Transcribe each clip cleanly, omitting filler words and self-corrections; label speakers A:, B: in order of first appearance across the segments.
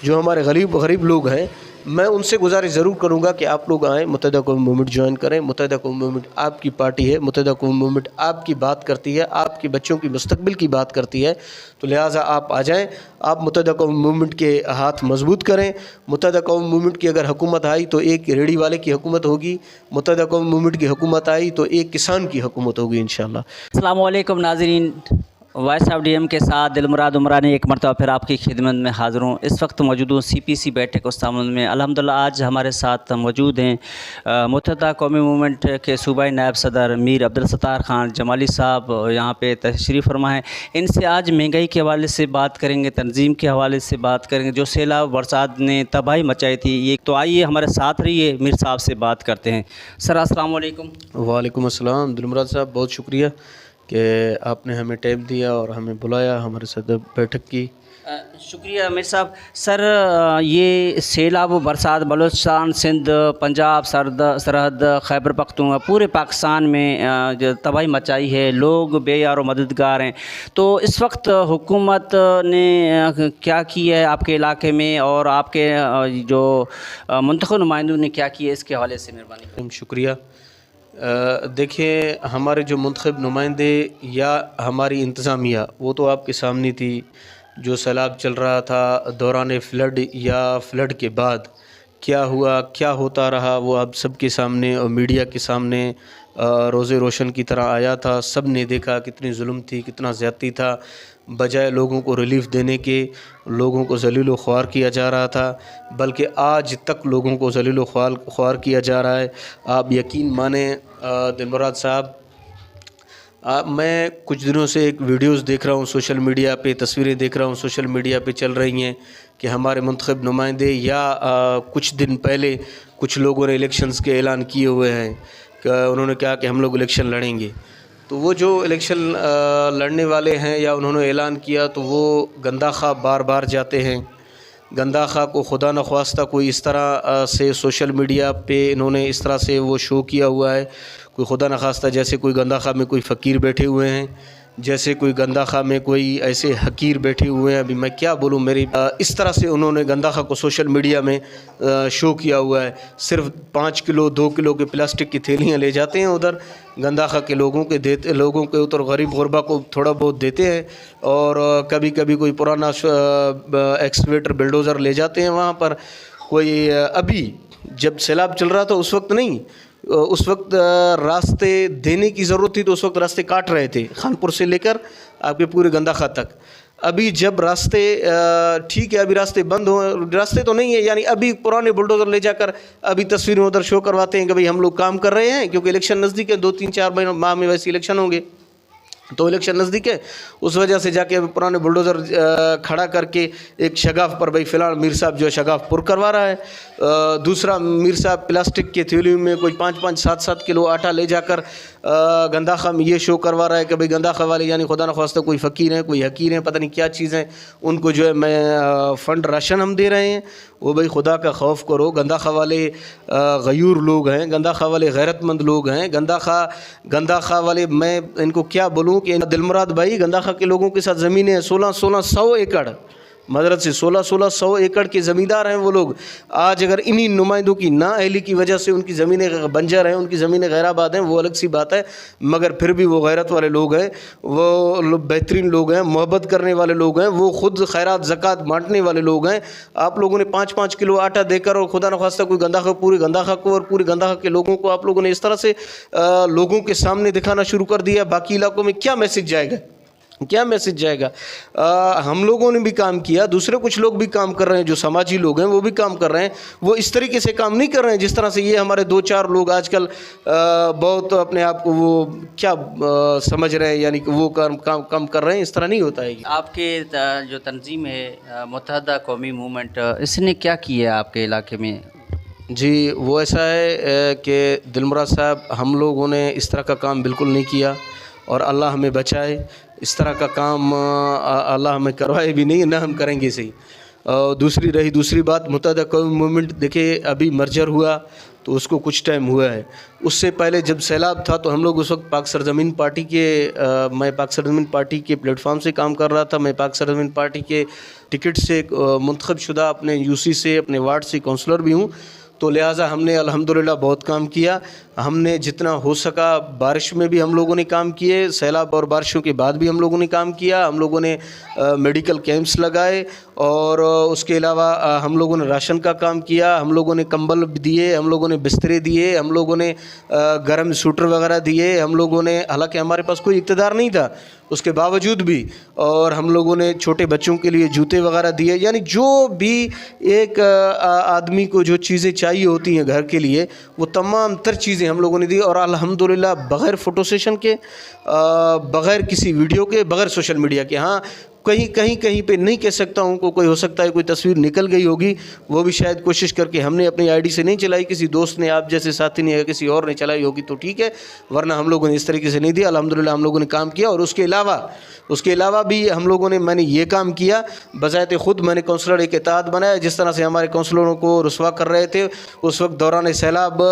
A: جو ہمارے غریب لوگ ہیں، میں ان سے گزارش ضرور کروں گا کہ آپ لوگ آئیں، متحدہ قومی موومنٹ جوائن کریں۔ متحدہ قومی موومنٹ آپ کی پارٹی ہے، متحدہ قومی موومنٹ آپ کی بات کرتی ہے، آپ کے بچوں کی مستقبل کی بات کرتی ہے، تو لہٰذا آپ آ جائیں، آپ متحدہ قومی موومنٹ کے ہاتھ مضبوط کریں۔ متحدہ قومی موومنٹ کی اگر حکومت آئی تو ایک ریڑھی والے کی حکومت ہوگی، متحدہ قومی موومنٹ کی حکومت آئی تو ایک کسان کی حکومت ہوگی انشاءاللہ۔
B: السلام علیکم ناظرین، وائس آف ڈی ایم کے ساتھ دلمراد عمرانی ایک مرتبہ پھر آپ کی خدمت میں حاضر ہوں۔ اس وقت موجود ہوں سی پی سی بیٹھک استنبول میں۔ الحمدللہ آج ہمارے ساتھ موجود ہیں متحدہ قومی موومنٹ کے صوبائی نائب صدر میر عبدالستار خان جمالی صاحب یہاں پہ تشریف فرما ہیں۔ ان سے آج مہنگائی کے حوالے سے بات کریں گے، تنظیم کے حوالے سے بات کریں گے، جو سیلاب برسات نے تباہی مچائی تھی یہ تو آئیے ہمارے ساتھ رہیے، میر صاحب سے بات کرتے ہیں۔ سر السلام علیکم۔
A: وعلیکم السلام دلمراد صاحب، بہت شکریہ کہ آپ نے ہمیں ٹائم دیا اور ہمیں بلایا ہمارے ساتھ بیٹھک کی۔
B: شکریہ میر صاحب۔ سر یہ سیلاب و برسات بلوچستان، سندھ، پنجاب سرحد، خیبر پختونخوا پورے پاکستان میں جو تباہی مچائی ہے، لوگ بے یار و مددگار ہیں، تو اس وقت حکومت نے کیا کیا ہے آپ کے علاقے میں، اور آپ کے جو منتخب نمائندوں نے کیا کیا ہے، اس کے حوالے سے مہربانی کریں۔
A: شکریہ۔ دیکھیں، ہمارے جو منتخب نمائندے یا ہماری انتظامیہ وہ تو آپ کے سامنے تھی۔ جو سیلاب چل رہا تھا دوران فلڈ یا فلڈ کے بعد کیا ہوا، کیا ہوتا رہا، وہ اب سب کے سامنے اور میڈیا کے سامنے روز روشن کی طرح آیا تھا۔ سب نے دیکھا کتنی ظلم تھی، کتنا زیادتی تھا۔ بجائے لوگوں کو ریلیف دینے کے لوگوں کو ذلیل و خوار کیا جا رہا تھا، بلکہ آج تک لوگوں کو ذلیل و خوار کیا جا رہا ہے۔ آپ یقین مانیں دلمراد صاحب، میں کچھ دنوں سے ایک ویڈیوز دیکھ رہا ہوں سوشل میڈیا پہ، تصویریں دیکھ رہا ہوں سوشل میڈیا پہ چل رہی ہیں کہ ہمارے منتخب نمائندے یا کچھ دن پہلے کچھ لوگوں نے الیکشنز کے اعلان کیے ہوئے ہیں کہ انہوں نے کہا کہ ہم لوگ الیکشن لڑیں گے۔ تو وہ جو الیکشن لڑنے والے ہیں یا انہوں نے اعلان کیا تو وہ گندہ خواب بار بار جاتے ہیں۔ گندہ خواب کو خدا نخواستہ کوئی اس طرح سے سوشل میڈیا پہ انہوں نے اس طرح سے وہ شو کیا ہوا ہے، کوئی خدا نخواستہ جیسے کوئی گندہ خواب میں کوئی فقیر بیٹھے ہوئے ہیں، جیسے کوئی گندہ خواب میں کوئی ایسے حقیر بیٹھے ہوئے ہیں۔ ابھی میں کیا بولوں، میری اس طرح سے انہوں نے گندہ خواب کو سوشل میڈیا میں شو کیا ہوا ہے۔ صرف 5 کلو 2 کلو کے پلاسٹک کی تھیلیاں لے جاتے ہیں ادھر گندہ خواب کے لوگوں کے ادھر غریب غربا کو تھوڑا بہت دیتے ہیں، اور کبھی کبھی کوئی پرانا ایکسکیویٹر بلڈوزر لے جاتے ہیں وہاں پر۔ کوئی ابھی جب سیلاب چل رہا تھا اس وقت نہیں، اس وقت راستے دینے کی ضرورت تھی تو اس وقت راستے کاٹ رہے تھے، خانپور سے لے کر آپ کے پورے گندہ خا تک۔ ابھی جب راستے ٹھیک ہے، ابھی راستے بند ہو، راستے تو نہیں ہے، یعنی ابھی پرانے بلڈوزر لے جا کر ابھی تصویریں ادھر شو کرواتے ہیں کہ بھئی ہم لوگ کام کر رہے ہیں، کیونکہ الیکشن نزدیک ہے، 2-3-4 ماہ میں ویسے الیکشن ہوں گے، تو الیکشن نزدیک ہے، اس وجہ سے جا کے پرانے بلڈوزر کھڑا کر کے ایک شگاف پر بھائی فی الحال میر صاحب جو ہے شگاف پر کروا رہا ہے۔ دوسرا میر صاحب پلاسٹک کے تھیلیوں میں کوئی 5-5 7-7 کلو آٹا لے جا کر گندہ خواہ میں یہ شو کروا رہا ہے کہ بھئی گندہ خواہ والے یعنی خدا نخواستہ کوئی فقیر ہیں، کوئی حقیر ہیں، پتہ نہیں کیا چیزیں، ان کو جو ہے میں فنڈ راشن ہم دے رہے ہیں۔ وہ بھئی خدا کا خوف کرو، گندہ خواہ والے غیور لوگ ہیں، گندہ خواہ والے غیرت مند لوگ ہیں، گندہ خواہ والے میں ان کو کیا بولوں کہ دلمراد بھائی گندہ خواہ کے لوگوں کے ساتھ زمینیں 1600 ایکڑ مدرت سے 1600 ایکڑ کے زمیندار ہیں وہ لوگ۔ آج اگر انہی نمائندوں کی نااہلی کی وجہ سے ان کی زمینیں بنجر ہیں، ان کی زمینیں غیر آباد ہیں، وہ الگ سی بات ہے، مگر پھر بھی وہ غیرت والے لوگ ہیں، وہ بہترین لوگ ہیں، محبت کرنے والے لوگ ہیں، وہ خود خیرات زکوٰۃ بانٹنے والے لوگ ہیں۔ آپ لوگوں نے 5-5 کلو آٹا دے کر اور خدا نخواستہ کوئی گندہ خواہ پورے گندہ خواہ کو اور پورے گندہ خواہ کے لوگوں کو آپ لوگوں نے اس طرح سے لوگوں کے سامنے دکھانا شروع کر دیا۔ باقی علاقوں میں کیا میسج جائے گا، کیا میسج جائے گا؟ ہم لوگوں نے بھی کام کیا، دوسرے کچھ لوگ بھی کام کر رہے ہیں، جو سماجی لوگ ہیں وہ بھی کام کر رہے ہیں، وہ اس طریقے سے کام نہیں کر رہے ہیں جس طرح سے یہ ہمارے 2-4 لوگ آج کل بہت اپنے آپ کو وہ کیا سمجھ رہے ہیں، یعنی کہ وہ کام کر رہے ہیں، اس طرح نہیں ہوتا ہے۔
B: آپ کے جو تنظیم ہے متحدہ قومی موومنٹ، اس نے کیا کیا ہے آپ کے علاقے میں؟
A: جی وہ ایسا ہے کہ دلمراد صاحب ہم لوگوں نے اس طرح کا کام بالکل نہیں کیا، اور اللہ ہمیں بچائے، اس طرح کا کام اللہ ہمیں کروائے بھی نہیں، نہ ہم کریں گے صحیح۔ دوسری بات، متحدہ قومی موومنٹ دیکھیں ابھی مرجر ہوا تو اس کو کچھ ٹائم ہوا ہے. اس سے پہلے جب سیلاب تھا تو ہم لوگ اس وقت پاک سرزمین پارٹی کے میں پاک سرزمین پارٹی کے پلیٹ فارم سے کام کر رہا تھا. میں پاک سرزمین پارٹی کے ٹکٹ سے منتخب شدہ اپنے یو سی سے اپنے وارڈ سے کونسلر بھی ہوں. تو لہٰذا ہم نے الحمدللہ بہت کام کیا. ہم نے جتنا ہو سکا بارش میں بھی ہم لوگوں نے کام کیے, سیلاب اور بارشوں کے بعد بھی ہم لوگوں نے کام کیا. ہم لوگوں نے میڈیکل کیمپس لگائے اور اس کے علاوہ ہم لوگوں نے راشن کا کام کیا. ہم لوگوں نے کمبل دیے, ہم لوگوں نے بسترے دیے, ہم لوگوں نے گرم سوٹر وغیرہ دیے. ہم لوگوں نے, حالانکہ ہمارے پاس کوئی اقتدار نہیں تھا اس کے باوجود بھی, اور ہم لوگوں نے چھوٹے بچوں کے لیے جوتے وغیرہ دیے. یعنی جو بھی ایک آدمی کو جو چیزیں چاہیے ہوتی ہیں گھر کے لیے وہ تمام تر چیزیں ہم لوگوں نے دی. اور الحمدللہ بغیر فوٹو سیشن کے, بغیر کسی ویڈیو کے, بغیر سوشل میڈیا کے. ہاں کہیں پہ نہیں کہہ سکتا ہوں, کوئی ہو سکتا ہے کوئی تصویر نکل گئی ہوگی, وہ بھی شاید کوشش کر کے ہم نے اپنی آئی ڈی سے نہیں چلائی, کسی دوست نے, آپ جیسے ساتھی نے یا کسی اور نے چلائی ہوگی تو ٹھیک ہے, ورنہ ہم لوگوں نے اس طریقے سے نہیں دیا. الحمدللہ ہم لوگوں نے کام کیا. اور اس کے علاوہ بھی ہم لوگوں نے, میں نے یہ کام کیا بذات خود. میں نے کونسلر ایک اتحاد بنایا. جس طرح سے ہمارے کونسلروں کو رسوا کر رہے تھے اس وقت دوران سیلاب,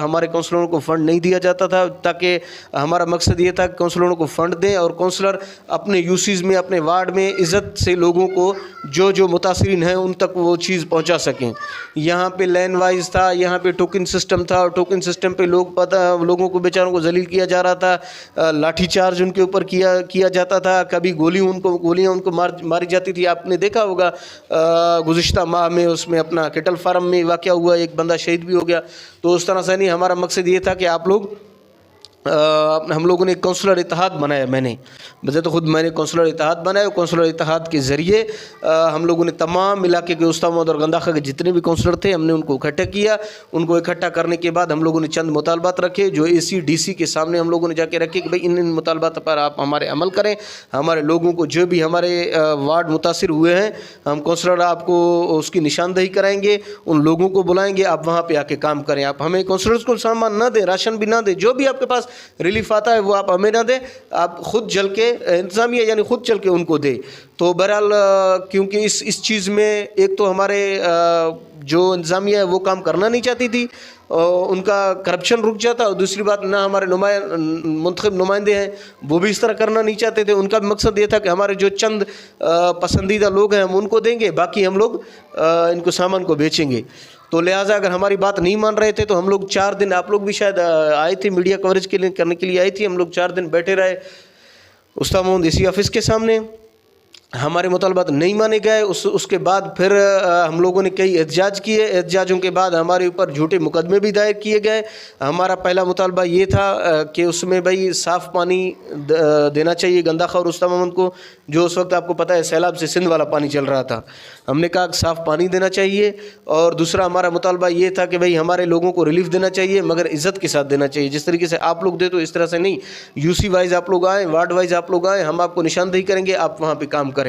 A: ہمارے کونسلروں کو فنڈ نہیں دیا جاتا تھا, تاکہ ہمارا مقصد یہ تھا کہ کونسلروں کو فنڈ دیں اور کونسلر اپنے یو سیز میں, اپنے وارڈ میں عزت سے لوگوں کو جو متاثرین ہیں ان تک وہ چیز پہنچا سکیں. یہاں پہ لین وائز تھا, یہاں پہ ٹوکن سسٹم تھا, اور ٹوکن سسٹم پہ لوگوں کو بیچاروں کو ذلیل کیا جا رہا تھا, لاٹھی چارج ان کے اوپر کیا جاتا تھا, کبھی گولیاں ان کو ماری جاتی تھی. آپ نے دیکھا ہوگا گزشتہ ماہ میں اس میں اپنا کیٹل فارم میں واقعہ ہوا, ایک بندہ شہید بھی ہو گیا. تو اس طرح سے نہیں, ہمارا مقصد یہ تھا کہ آپ لوگ, ہم لوگوں نے ایک کونسلر اتحاد بنایا. میں نے کونسلر اتحاد بنایا. کونسلر اتحاد کے ذریعے ہم لوگوں نے تمام علاقے کے استامود اور گنداخہ کے جتنے بھی کونسلر تھے ہم نے ان کو اکٹھا کیا. ان کو اکٹھا کرنے کے بعد ہم لوگوں نے چند مطالبات رکھے جو اے سی ڈی سی کے سامنے ہم لوگوں نے جا کے رکھے کہ بھئی ان مطالبات پر آپ ہمارے عمل کریں. ہمارے لوگوں کو, جو بھی ہمارے وارڈ متاثر ہوئے ہیں, ہم کونسلر آپ کو اس کی نشاندہی کرائیں گے, ان لوگوں کو بلائیں گے, آپ وہاں پہ آ کے کام کریں. آپ ہمیں کونسلرز کو سامان نہ دیں, راشن بھی نہ دیں, جو بھی آپ کے پاس ریلیف آتا ہے وہ آپ ہمیں نہ دیں, آپ خود چل کے, انتظامیہ یعنی خود چل کے ان کو دے. تو بہرحال کیونکہ اس چیز میں ایک تو ہمارے جو انتظامیہ ہے وہ کام کرنا نہیں چاہتی تھی, ان کا کرپشن رک جاتا, اور دوسری بات نہ ہمارے منتخب نمائندے ہیں وہ بھی اس طرح کرنا نہیں چاہتے تھے. ان کا بھی مقصد یہ تھا کہ ہمارے جو چند پسندیدہ لوگ ہیں ہم ان کو دیں گے, باقی ہم لوگ ان کو سامان کو بیچیں گے. تو لہٰذا اگر ہماری بات نہیں مان رہے تھے تو ہم لوگ 4 دن, آپ لوگ بھی شاید آئے تھے میڈیا کوریج کرنے کے لیے آئی تھی, ہم لوگ 4 دن بیٹھے رہے استامود ڈی سی آفس کے سامنے. ہمارے مطالبات نہیں مانے گئے. اس کے بعد پھر ہم لوگوں نے کئی احتجاج کیے. احتجاجوں کے بعد ہمارے اوپر جھوٹے مقدمے بھی دائر کیے گئے. ہمارا پہلا مطالبہ یہ تھا کہ اس میں بھائی صاف پانی دینا چاہیے گنداخہ اور استامود کو, جو اس وقت آپ کو پتہ ہے سیلاب سے سندھ والا پانی چل رہا تھا. ہم نے کہا کہ صاف پانی دینا چاہیے. اور دوسرا ہمارا مطالبہ یہ تھا کہ بھائی ہمارے لوگوں کو ریلیف دینا چاہیے, مگر عزت کے ساتھ دینا چاہیے. جس طریقے سے آپ لوگ دے تو اس طرح سے نہیں, یو سی وائز آپ لوگ آئیں, وارڈ وائز آپ لوگ آئیں, ہم آپ کو نشاندہی کریں گے, آپ وہاں پہ کام کریں.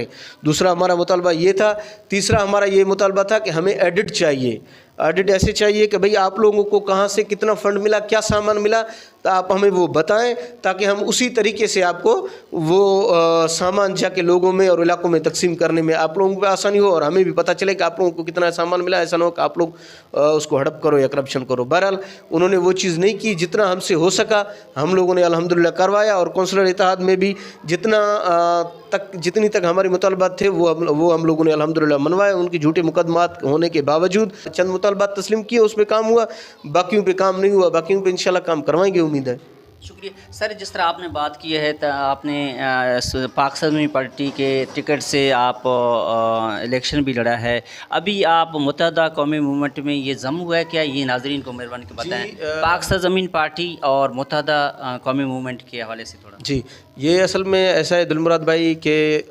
A: دوسرا ہمارا مطالبہ یہ تھا. تیسرا ہمارا یہ مطالبہ تھا کہ ہمیں ایڈٹ چاہیے. ایڈٹ ایسے چاہیے کہ بھئی آپ لوگوں کو کہاں سے کتنا فنڈ ملا, کیا سامان ملا, تو آپ ہمیں وہ بتائیں تاکہ ہم اسی طریقے سے آپ کو وہ سامان جا کے لوگوں میں اور علاقوں میں تقسیم کرنے میں آپ لوگوں کو آسانی ہو, اور ہمیں بھی پتہ چلے کہ آپ لوگوں کو کتنا سامان ملا. ایسا نہ ہو کہ آپ لوگ اس کو ہڑپ کرو یا کرپشن کرو. بہرحال انہوں نے وہ چیز نہیں کی. جتنا ہم سے ہو سکا ہم لوگوں نے الحمدللہ کروایا, اور کونسلر اتحاد میں بھی جتنی تک ہمارے مطالبات تھے وہ ہم لوگوں نے الحمدللہ منوائے. ان کی جھوٹے مقدمات ہونے کے باوجود چند مطالبات تسلیم کیے, اس پہ کام ہوا, باقیوں پہ کام نہیں ہوا. باقیوں پہ انشاءاللہ کام کروائیں گے, امید ہے.
B: شکریہ سر. جس طرح آپ نے بات کی ہے تو آپ نے پاک سرزمین پارٹی کے ٹکٹ سے آپ الیکشن بھی لڑا ہے. ابھی آپ متحدہ قومی موومنٹ میں یہ ضم ہوا ہے کیا, یہ ناظرین کو مہربانی کے بتائیں. پاک سرزمین پارٹی اور متحدہ قومی موومنٹ کے حوالے سے تھوڑا.
A: جی, یہ اصل میں ایسا ہے دلمراد بھائی کہ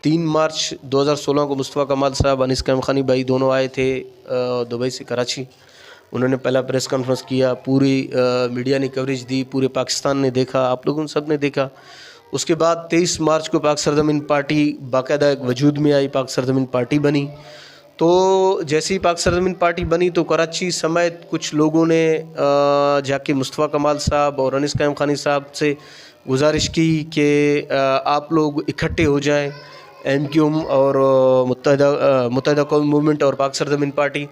A: 3 مارچ 2016 کو مصطفیٰ کمال صاحب, انیس قیوم خانی بھائی دونوں آئے تھے دبئی سے کراچی. انہوں نے پہلا پریس کانفرنس کیا, پوری میڈیا نے کوریج دی, پورے پاکستان نے دیکھا, آپ لوگوں سب نے دیکھا. اس کے بعد 23 مارچ کو پاک سرزمین پارٹی باقاعدہ ایک وجود میں آئی, پاک سرزمین پارٹی بنی. تو جیسے ہی پاک سرزمین پارٹی بنی تو کراچی سمیت کچھ لوگوں نے جا کے مصطفیٰ کمال صاحب اور انیس قیوم خانی صاحب سے گزارش کی کہ آپ لوگ اکٹھے ہو جائیں, ایم کیو ایم اور متحدہ قومی موومنٹ اور پاک سرزمین پارٹی,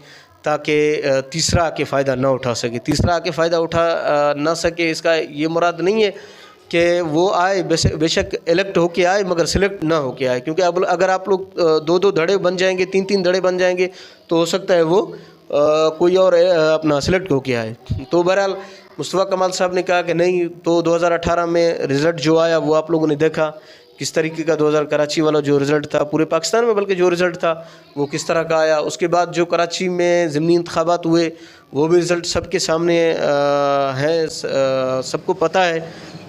A: تاکہ تیسرا آ کے فائدہ نہ اٹھا سکے. تیسرا آ کے فائدہ اٹھا نہ سکے اس کا یہ مراد نہیں ہے کہ وہ آئے بے شک الیکٹ ہو کے آئے مگر سلیکٹ نہ ہو کے آئے, کیونکہ اب اگر آپ لوگ 2 دھڑے بن جائیں گے, 3 دھڑے بن جائیں گے تو ہو سکتا ہے وہ کوئی اور اپنا سلیکٹ ہو کے آئے. تو بہرحال مصطفیٰ کمال صاحب نے کہا کہ نہیں, تو 2018 میں رزلٹ جو آیا وہ آپ لوگوں نے دیکھا کس طریقے کا 2000 کراچی والا جو رزلٹ تھا پورے پاکستان میں, بلکہ جو رزلٹ تھا وہ کس طرح کا آیا. اس کے بعد جو کراچی میں ضمنی انتخابات ہوئے وہ بھی رزلٹ سب کے سامنے ہے, سب کو پتہ ہے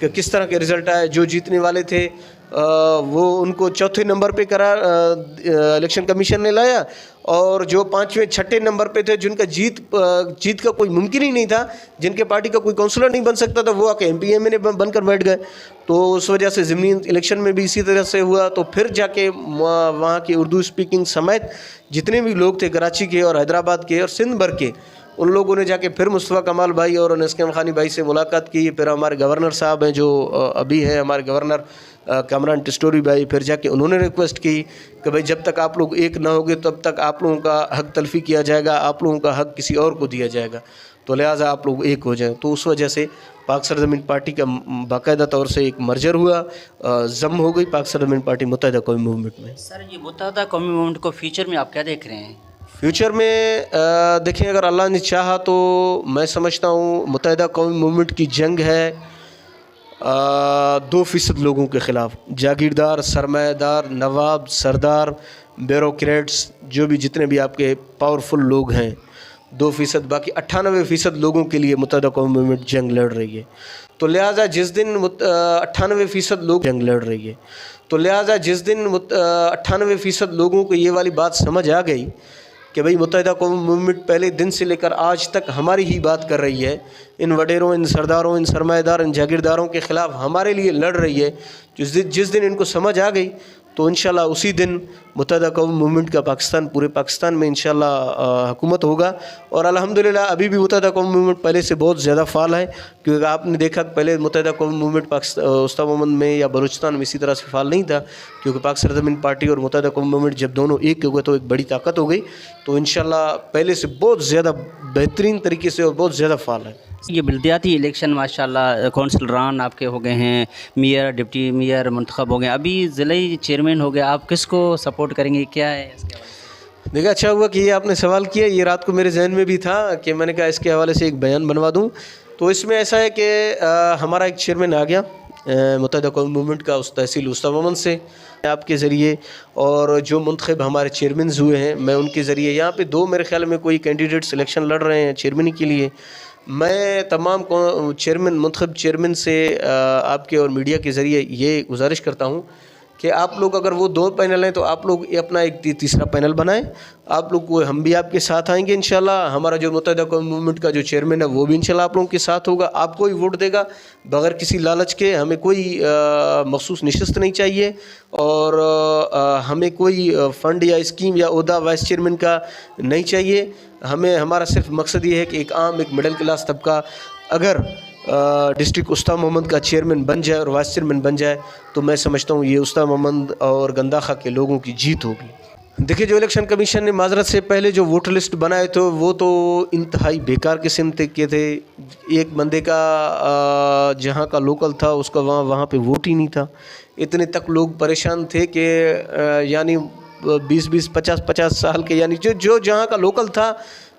A: کہ کس طرح کے رزلٹ آئے. جو جیتنے والے تھے وہ ان کو 4تھے نمبر پہ الیکشن کمیشن نے لایا, اور جو 5ویں 6ٹھے نمبر پہ تھے جن کا جیت کا کوئی ممکن ہی نہیں تھا, جن کے پارٹی کا کوئی کونسلر نہیں بن سکتا تھا, وہ آ کے MPA بن کر بیٹھ گئے. تو اس وجہ سے ضمنی الیکشن میں بھی اسی طرح سے ہوا. تو پھر جا کے وہاں کے اردو اسپیکنگ سمیت جتنے بھی لوگ تھے کراچی کے اور حیدرآباد کے اور سندھ بھر کے, ان لوگوں نے جا کے پھر مصطفیٰ کمال بھائی اور نسکیم خانی بھائی سے ملاقات کی. پھر ہمارے گورنر صاحب ہیں جو ابھی ہیں ہمارے گورنر کامران ٹسٹوری بھائی, پھر جا کے انہوں نے ریکویسٹ کی کہ بھائی جب تک آپ لوگ ایک نہ ہوگے تب تک آپ لوگوں کا حق تلفی کیا جائے گا, آپ لوگوں کا حق کسی اور کو دیا جائے گا, تو لہٰذا آپ لوگ ایک ہو جائیں. تو اس وجہ سے پاک سرزمین پارٹی کا باقاعدہ طور سے ایک مرجر ہوا, ضم ہو گئی پاک سرزمین پارٹی متحدہ قومی موومنٹ میں.
B: سر یہ متحدہ قومی موومنٹ کو فیوچر میں آپ کیا دیکھ رہے ہیں؟
A: فیوچر میں دیکھیں, اگر اللہ نے چاہا تو میں سمجھتا ہوں متحدہ قومی موومنٹ کی جنگ ہے 2% لوگوں کے خلاف, جاگیردار, سرمایہ دار, نواب, سردار, بیوروکریٹس, جو بھی جتنے بھی آپ کے پاورفل لوگ ہیں 2%, باقی 98% لوگوں کے لیے متحدہ قومی موومنٹ جنگ لڑ رہی ہے. تو لہٰذا جس دن 98% لوگ جنگ لڑ رہی ہے, تو لہٰذا جس دن 98% لوگوں کو یہ والی بات سمجھ آ گئی کہ بھئی متحدہ قومی موومنٹ پہلے دن سے لے کر آج تک ہماری ہی بات کر رہی ہے, ان وڈیروں, ان سرداروں, ان سرمایہ دار, ان جاگیرداروں کے خلاف ہمارے لیے لڑ رہی ہے, جس دن ان کو سمجھ آ گئی تو انشاءاللہ اسی دن متحدہ قومی موومنٹ کا پورے پاکستان میں انشاءاللہ حکومت ہوگا. اور الحمدللہ ابھی بھی متحدہ قومی موومنٹ پہلے سے بہت زیادہ فعال ہے, کیونکہ آپ نے دیکھا کہ پہلے متحدہ قومی موومنٹ وسطی مومن میں یا بلوچستان میں اسی طرح سے فعال نہیں تھا, کیونکہ پاک سرزمین پارٹی اور متحدہ قومی موومنٹ جب دونوں ایک ہو گئے تو ایک بڑی طاقت ہو گئی. تو انشاءاللہ پہلے سے بہت زیادہ بہترین طریقے سے اور بہت زیادہ فعال ہے.
B: یہ بلدیاتی الیکشن ماشاءاللہ کونسلران آپ کے ہو گئے ہیں, میئر, ڈپٹی میئر منتخب ہو گئے, ابھی ضلعی چیئرمین ہو گیا, آپ کس کو سپورٹ کریں گے, کیا ہے اس کے حوالے سے؟
A: دیکھا, اچھا ہوا کہ یہ آپ نے سوال کیا, یہ رات کو میرے ذہن میں بھی تھا کہ میں نے کہا اس کے حوالے سے ایک بیان بنوا دوں. تو اس میں ایسا ہے کہ ہمارا ایک چیئرمین آ گیا متحدہ قومی موومنٹ کا اس تحصیل وسطی مومن سے, آپ کے ذریعے, اور جو منتخب ہمارے چیئرمینز ہوئے ہیں میں ان کے ذریعے, یہاں پہ 2 میرے خیال میں کوئی کینڈیڈیٹ سلیکشن لڑ رہے ہیں چیئرمینی کے لیے. میں تمام منتخب چیئرمین سے آپ کے اور میڈیا کے ذریعے یہ گزارش کرتا ہوں کہ آپ لوگ اگر وہ 2 پینل ہیں تو آپ لوگ اپنا ایک تیسرا پینل بنائیں. آپ لوگ ہم بھی آپ کے ساتھ آئیں گے انشاءاللہ. ہمارا جو متحدہ قومی موومنٹ کا جو چیئرمین ہے وہ بھی انشاءاللہ آپ لوگوں کے ساتھ ہوگا. آپ کو ہی ووٹ دے گا بغیر کسی لالچ کے. ہمیں کوئی مخصوص نشست نہیں چاہیے, اور ہمیں کوئی فنڈ یا اسکیم یا عہدہ وائس چیئرمین کا نہیں چاہیے. ہمارا صرف مقصد یہ ہے کہ ایک مڈل کلاس طبقہ اگر ڈسٹرکٹ وسطی محمد کا چیئرمین بن جائے اور وائس چیئرمین بن جائے تو میں سمجھتا ہوں یہ وسطی محمد اور گنداخا کے لوگوں کی جیت ہوگی. دیکھیں, جو الیکشن کمیشن نے معذرت سے پہلے جو ووٹر لسٹ بنائے تھے وہ تو انتہائی بیکار قسم کے تھے. ایک بندے کا جہاں کا لوکل تھا اس کا وہاں پہ ووٹ ہی نہیں تھا. اتنے تک لوگ پریشان تھے کہ یعنی 20 50 سال کے, یعنی جو جہاں کا لوکل تھا,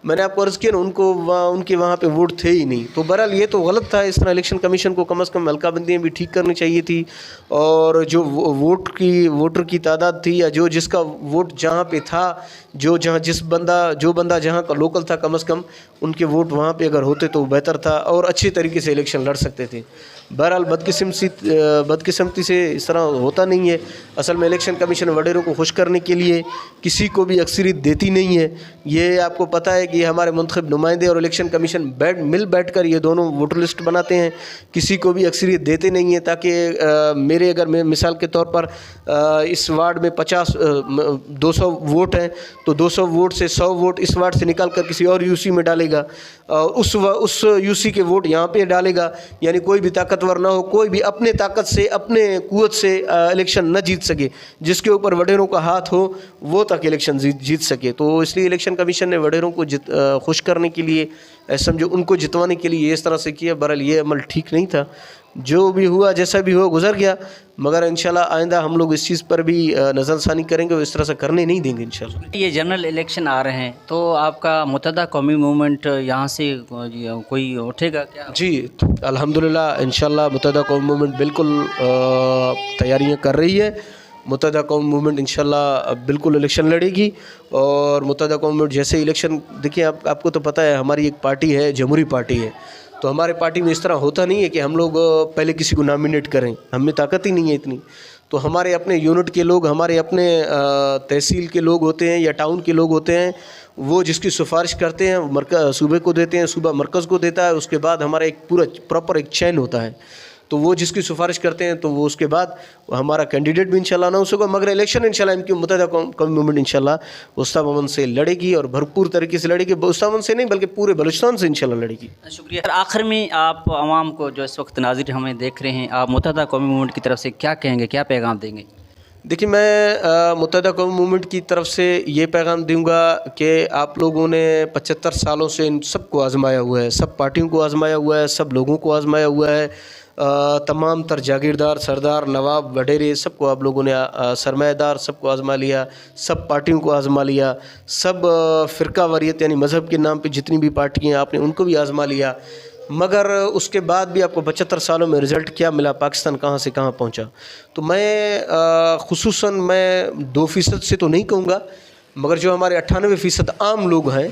A: میں نے آپ کو عرض کیا نا, ان کے وہاں پہ ووٹ تھے ہی نہیں. تو بہرحال یہ تو غلط تھا. اس طرح الیکشن کمیشن کو کم از کم حلقہ بندیاں بھی ٹھیک کرنی چاہیے تھی, اور جو ووٹر کی تعداد تھی یا جس کا ووٹ جہاں پہ تھا, جو بندہ جہاں کا لوکل تھا, کم از کم ان کے ووٹ وہاں پہ اگر ہوتے تو بہتر تھا اور اچھے طریقے سے الیکشن لڑ سکتے تھے. بہرحال بدقسمتی سے اس طرح ہوتا نہیں ہے. اصل میں الیکشن کمیشن وڈیروں کو خوش کرنے کے لیے کسی کو بھی اکثریت دیتی نہیں ہے. یہ آپ کو پتہ ہے کہ یہ ہمارے منتخب نمائندے اور الیکشن کمیشن بیٹھ کر یہ دونوں ووٹر لسٹ بناتے ہیں, کسی کو بھی اکثریت دیتے نہیں ہیں. تاکہ اگر میں مثال کے طور پر اس وارڈ میں 200 ووٹ ہیں تو 200 ووٹ سے 100 ووٹ اس وارڈ سے نکال کر کسی اور یو سی میں ڈالے گا, اس یو سی کے ووٹ یہاں پہ ڈالے گا. یعنی کوئی بھی طاقتور نہ ہو, کوئی بھی اپنے طاقت سے اپنے قوت سے الیکشن نہ جیت سکے. جس کے اوپر وڈیروں کا ہاتھ ہو وہ تک الیکشن جیت سکے. تو اس لیے الیکشن کمیشن نے وڈیروں کو خوش کرنے کے لیے سمجھو ان کو جتوانے کے لیے اس طرح سے کیا. بہرحال یہ عمل ٹھیک نہیں تھا. جو بھی ہوا جیسا بھی ہوا گزر گیا, مگر انشاءاللہ آئندہ ہم لوگ اس چیز پر بھی نظر ثانی کریں گے, وہ اس طرح سے کرنے نہیں دیں گے انشاءاللہ.
B: یہ جنرل الیکشن آ رہے ہیں تو آپ کا متحدہ قومی موومنٹ یہاں سے کوئی اٹھے گا کیا؟
A: جی الحمدللہ انشاءاللہ متحدہ قومی موومنٹ بالکل تیاریاں کر رہی ہے. متحدہ قومی موومنٹ انشاءاللہ بالکل الیکشن لڑے گی. اور متحدہ قومی موومنٹ جیسے الیکشن دیکھیں, آپ کو تو پتہ ہے ہماری ایک پارٹی ہے, جمہوری پارٹی ہے. تو ہمارے پارٹی میں اس طرح ہوتا نہیں ہے کہ ہم لوگ پہلے کسی کو نامینیٹ کریں, ہم میں طاقت ہی نہیں ہے اتنی. تو ہمارے اپنے یونٹ کے لوگ, ہمارے اپنے تحصیل کے لوگ ہوتے ہیں یا ٹاؤن کے لوگ ہوتے ہیں, وہ جس کی سفارش کرتے ہیں مرکز صوبے کو دیتے ہیں, صوبہ مرکز کو دیتا ہے. اس کے بعد ہمارا ایک پورا پراپر ایک چین ہوتا ہے. تو وہ جس کی سفارش کرتے ہیں تو وہ اس کے بعد ہمارا کینڈیڈیٹ بھی انشاءاللہ اناؤنس ہوگا. مگر الیکشن انشاءاللہ ان کی متحدہ قومی موومنٹ انشاءاللہ وسطی بمن سے لڑے گی, اور بھرپور طریقے سے لڑے گی. وسطی بمن سے نہیں بلکہ پورے بلوچستان سے انشاءاللہ لڑے گی.
B: شکریہ. آخر میں آپ عوام کو جو اس وقت ناظرین ہمیں دیکھ رہے ہیں, آپ متحدہ قومی موومنٹ کی طرف سے کیا کہیں گے, کیا پیغام دیں گے؟
A: دیکھیے میں متحدہ قومی موومنٹ کی طرف سے یہ پیغام دوں گا کہ آپ لوگوں نے 75 سالوں سے ان سب کو آزمایا ہوا ہے, سب پارٹیوں کو آزمایا ہوا ہے, سب لوگوں کو آزمایا ہوا ہے. تمام تر جاگیردار, سردار, نواب, وڈیرے سب کو آپ لوگوں نے, سرمایہ دار سب کو آزما لیا, سب پارٹیوں کو آزما لیا, سب فرقہ واریت یعنی مذہب کے نام پہ جتنی بھی پارٹیاں ہیں آپ نے ان کو بھی آزما لیا. مگر اس کے بعد بھی آپ کو 75 سالوں میں رزلٹ کیا ملا, پاکستان کہاں سے کہاں پہنچا. تو میں خصوصاً میں 2% سے تو نہیں کہوں گا, مگر جو ہمارے 98% عام لوگ ہیں,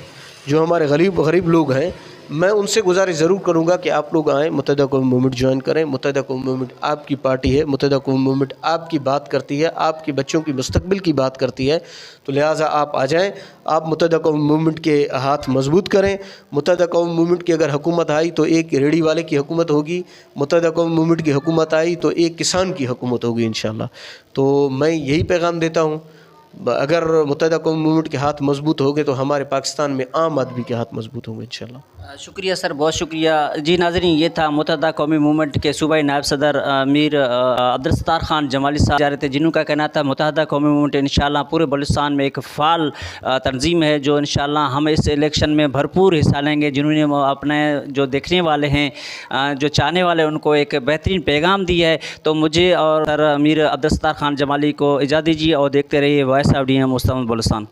A: جو ہمارے غریب لوگ ہیں, میں ان سے گزارش ضرور کروں گا کہ آپ لوگ آئیں, متحدہ قومی موومنٹ جوائن کریں. متحدہ قومی موومنٹ آپ کی پارٹی ہے, متحدہ قومی موومنٹ آپ کی بات کرتی ہے, آپ کے بچوں کی مستقبل کی بات کرتی ہے. تو لہٰذا آپ آ جائیں, آپ متحدہ قومی موومنٹ کے ہاتھ مضبوط کریں. متحدہ قومی موومنٹ کی اگر حکومت آئی تو ایک ریڑھی والے کی حکومت ہوگی, متحدہ قومی موومنٹ کی حکومت آئی تو ایک کسان کی حکومت ہوگی انشاءاللہ. تو میں یہی پیغام دیتا ہوں, اگر متحدہ قومی موومنٹ کے ہاتھ مضبوط ہو گئے تو ہمارے پاکستان میں عام آدمی کے ہاتھ مضبوط ہوں گے انشاءاللہ.
B: شکریہ سر, بہت شکریہ. جی ناظرین, یہ تھا متحدہ قومی موومنٹ کے صوبائی نائب صدر امیر عبدالستار خان جمالی صاحب جا رہے تھے, جنہوں کا کہنا تھا متحدہ قومی موومنٹ انشاءاللہ پورے بلوچستان میں ایک فعال تنظیم ہے جو انشاءاللہ ہم اس الیکشن میں بھرپور حصہ لیں گے. جنہوں نے اپنے جو دیکھنے والے ہیں, جو چاہنے والے, ان کو ایک بہترین پیغام دیا ہے. تو مجھے اور سر امیر عبدالستار خان جمالی کو اجازت دیجیے اور دیکھتے رہیے وائس آف ڈی ایم مستقبل بلوچستان.